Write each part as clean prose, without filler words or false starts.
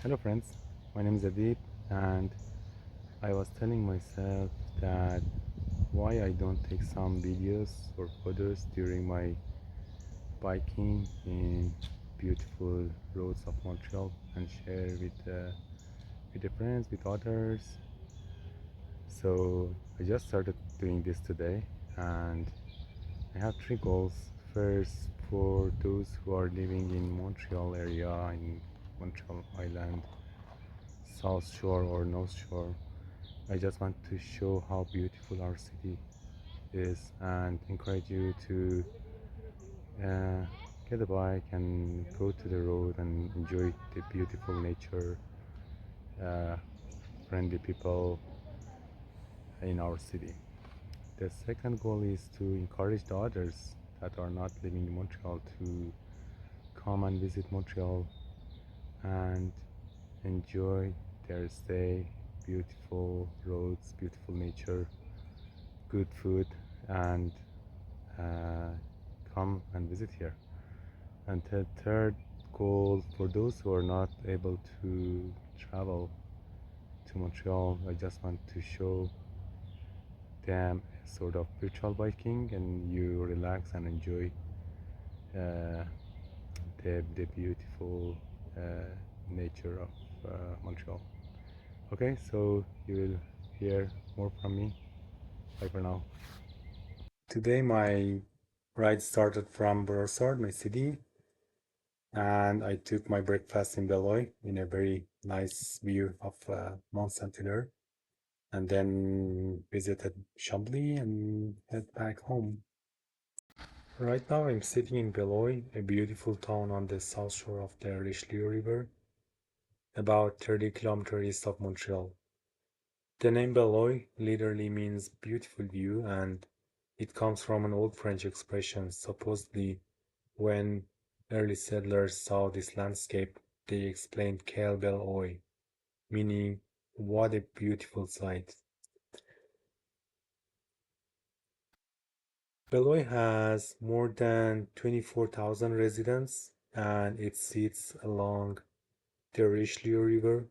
Hello friends, my name is Adib and I was telling myself that why I don't take some videos or photos during my biking in beautiful roads of Montreal and share with the friends, with others. So I just started doing this today and I have three goals. First, for those who are living in Montreal area, in Montreal Island, South Shore or North Shore, I just want to show how beautiful our city is and encourage you to uh, get a bike and go to the road and enjoy the beautiful nature, uh, friendly people in our city. The second goal is to encourage the others that are not living in Montreal to come and visit Montreal and enjoy their stay, beautiful roads, beautiful nature, good food, and uh, come and visit here. And the third goal for those who are not able to travel to Montreal, I just want to show them a sort of virtual biking and you relax and enjoy uh, the beautiful uh, nature of Montreal. Okay, so you will hear more from me. Bye for now. Today my ride started from Brossard, my city, and I took my breakfast in Beloeil in a very nice view of Mont Saint Hilaire, and then visited Chambly and head back home. Right now I'm sitting in Beloeil, a beautiful town on the south shore of the Richelieu River, about 30 kilometers east of Montreal. The name Beloeil literally means beautiful view, and it comes from an old French expression. Supposedly, when early settlers saw this landscape, they exclaimed Quel bel oeil, meaning what a beautiful sight. Beloeil has more than 24,000 residents and it sits along the Richelieu River,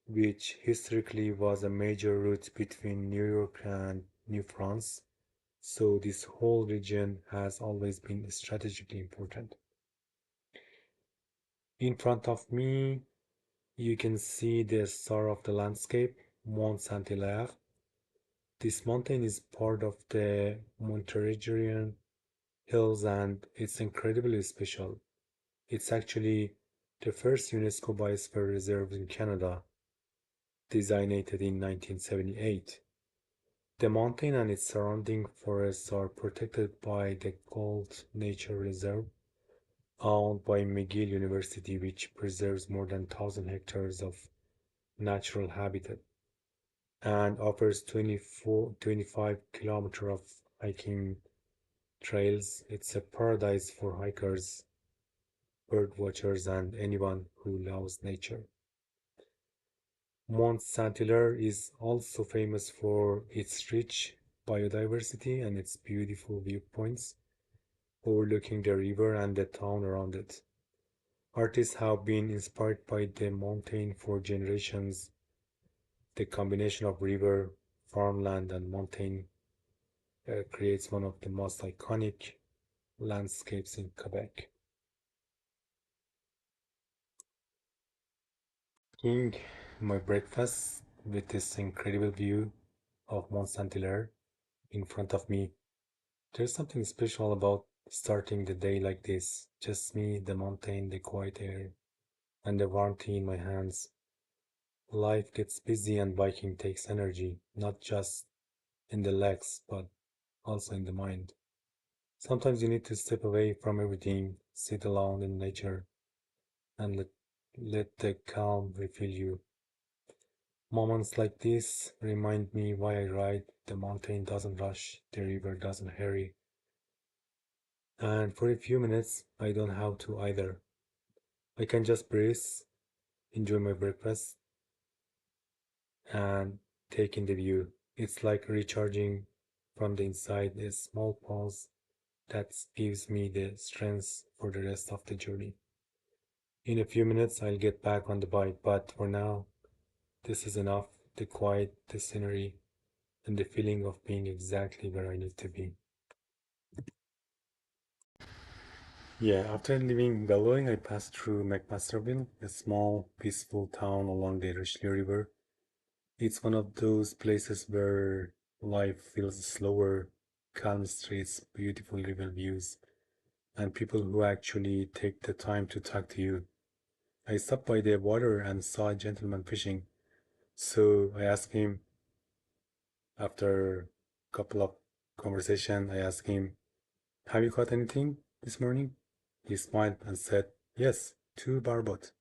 which historically was a major route between New York and New France. So this whole region has always been strategically important. In front of me, you can see the star of the landscape, Mont Saint Hilaire. This mountain is part of the Montérégion Hills and it's incredibly special. It's actually the first UNESCO Biosphere Reserve in Canada, designated in 1978. The mountain and its surrounding forests are protected by the Gold Nature Reserve, owned by McGill University, which preserves more than 1,000 hectares of natural habitat and offers 25 kilometers of hiking trails. It's a paradise for hikers, bird watchers, and anyone who loves nature. Mont Saint Hilaire is also famous for its rich biodiversity and its beautiful viewpoints overlooking the river and the town around it. Artists have been inspired by the mountain for generations. The combination of river, farmland, and mountain creates one of the most iconic landscapes in Quebec. Eating my breakfast with this incredible view of Mont Saint Hilaire in front of me. There's something special about starting the day like this. Just me, the mountain, the quiet air, and the warmth in my hands. Life gets busy and biking takes energy, not just in the legs, but also in the mind. Sometimes you need to step away from everything, sit alone in nature, and let the calm refill you. Moments like this remind me why I ride. The mountain doesn't rush, the river doesn't hurry, and for a few minutes I don't have to either. I can just breathe, enjoy my breakfast, and take in the view. It's like recharging from the inside, a small pause that gives me the strength for the rest of the journey. In a few minutes, I'll get back on the bike, but for now, this is enough. The quiet, the scenery, and the feeling of being exactly where I need to be. Yeah, after leaving Beloeil, I passed through McMasterville, a small, peaceful town along the Richelieu River. It's one of those places where life feels slower, calm streets, beautiful river views, and people who actually take the time to talk to you. I stopped by the water and saw a gentleman fishing, so I asked him, after a couple of conversation, I asked him, "Have you caught anything this morning?" He smiled and said, "Yes, two barbot."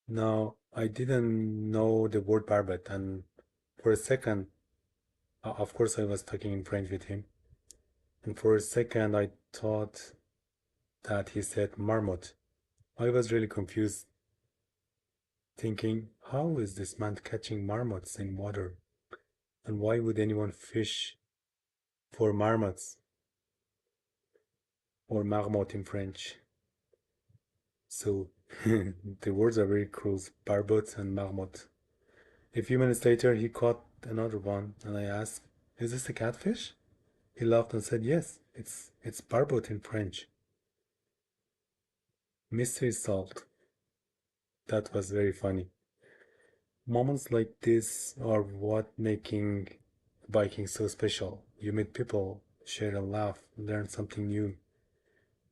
Now, I didn't know the word barbot, and for a second, of course, I was talking in French with him, and for a second, I thought that he said marmot. I was really confused, thinking, how is this man catching marmots in water? And why would anyone fish for marmots, or marmot in French? So, the words are very close, barbot and marmot. A few minutes later, he caught another one, and I asked, "Is this a catfish?" He laughed and said, "Yes, it's barbot in French." Mystery solved. That was very funny. Moments like this are what making biking so special. You meet people, share a laugh, learn something new,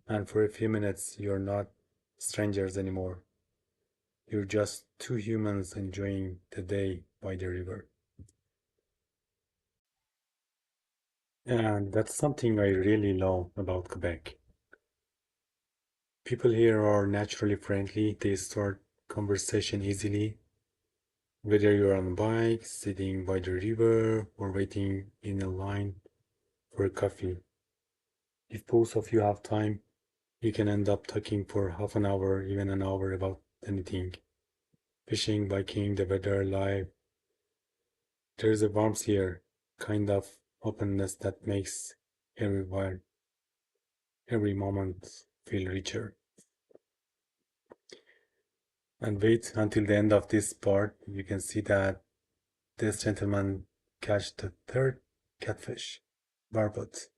and for a few minutes you're not strangers anymore. You're just two humans enjoying the day by the river. And that's something I really love about Quebec. People here are naturally friendly. They start conversation easily, whether you're on a bike, sitting by the river, or waiting in a line for a coffee. If both of you have time, you can end up talking for half an hour, even an hour about anything. Fishing, biking, the weather, life. There's a warmth here, kind of openness that makes everywhere, every moment feel richer. And wait until the end of this part, you can see that this gentleman catch the third catfish, barbot.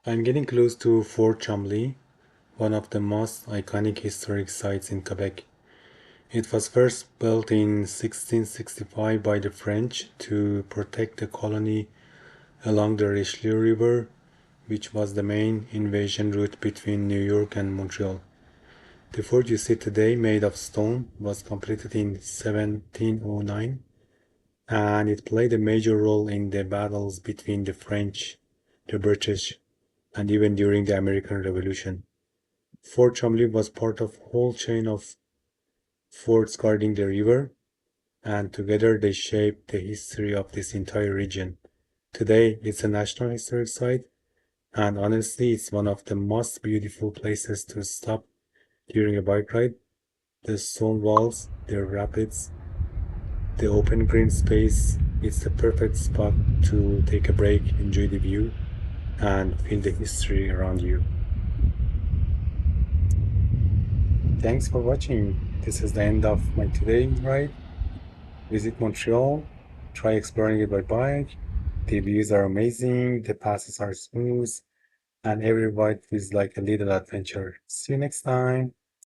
I'm getting close to Fort Chambly, one of the most iconic historic sites in Quebec. It was first built in 1665 by the French to protect the colony along the Richelieu River, which was the main invasion route between New York and Montreal. The fort you see today, made of stone, was completed in 1709, and it played a major role in the battles between the French, the British, and even during the American Revolution. Fort Chambly was part of a whole chain of forts guarding the river, and together they shaped the history of this entire region. Today, it's a National Historic Site, and honestly, it's one of the most beautiful places to stop during a bike ride. The stone walls, the rapids, the open green space, it's the perfect spot to take a break, enjoy the view, and feel the history around you. Thanks for watching. This is the end of my today ride. Visit Montreal, try exploring it by bike. The views are amazing, the passes are smooth, and every ride feels like a little adventure. See you next time.